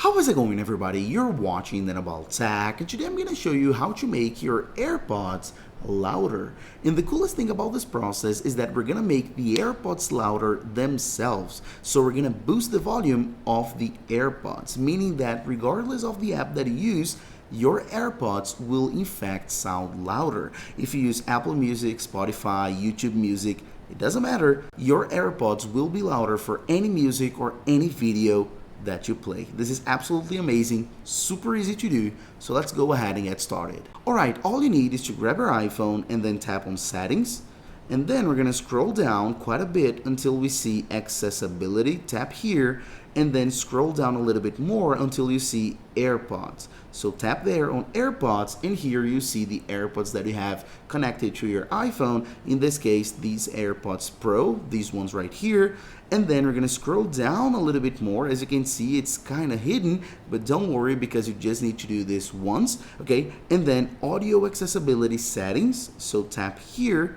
How is it going, everybody? You're watching Then About Tech, and today I'm going to show you how to make your AirPods louder. And the coolest thing about this process is that we're going to make the AirPods louder themselves. So we're going to boost the volume of the AirPods, meaning that regardless of the app that you use, your AirPods will in fact sound louder. If you use Apple Music, Spotify, YouTube Music, it doesn't matter, your AirPods will be louder for any music or any video that you play. This is absolutely amazing, super easy to do, so let's go ahead and get started. Alright, all you need is to grab your iPhone and then tap on Settings, and then we're going to scroll down quite a bit until we see Accessibility, tap here, and then scroll down a little bit more until you see AirPods. So tap there on AirPods, and here you see the AirPods that you have connected to your iPhone. In this case, these AirPods Pro, these ones right here. And then we're gonna scroll down a little bit more. As you can see, it's kind of hidden, but don't worry because you just need to do this once, okay? And then Audio Accessibility Settings, so tap here.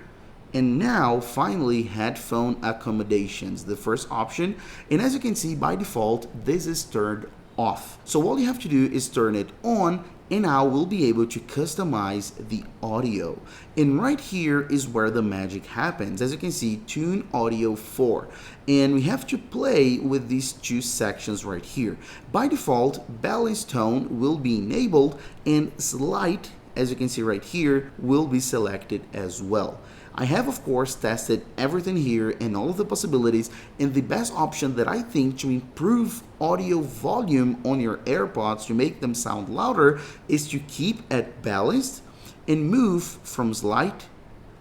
And now, finally, headphone accommodations, the first option. And as you can see, by default, this is turned off. So all you have to do is turn it on, and now we'll be able to customize the audio. And right here is where the magic happens. As you can see, Tune Audio 4. And we have to play with these two sections right here. By default, Balanced Tone will be enabled, and Slight, as you can see right here, will be selected as well. I have, of course, tested everything here and all of the possibilities, and the best option that I think to improve audio volume on your AirPods to make them sound louder is to keep at balanced and move from slight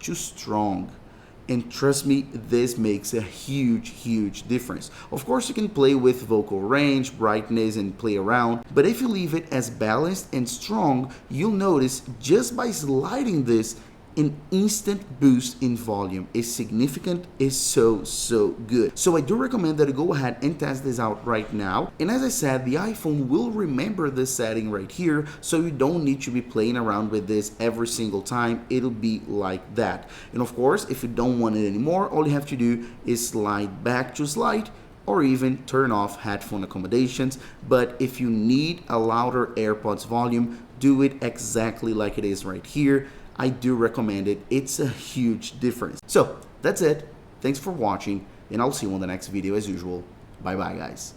to strong. And trust me, this makes a huge difference. Of course, you can play with vocal range, brightness, and play around, but if you leave it as balanced and strong, you'll notice just by sliding this, an instant boost in volume is significant, is so good. So I do recommend that you go ahead and test this out right now. And as I said, the iPhone will remember this setting right here, so you don't need to be playing around with this every single time. It'll be like that. And of course, if you don't want it anymore, all you have to do is slide back to slight, or even turn off headphone accommodations. But if you need a louder AirPods volume, do it exactly like it is right here. I do recommend it. It's a huge difference. So that's it. Thanks for watching, and I'll see you on the next video as usual. Bye bye, guys.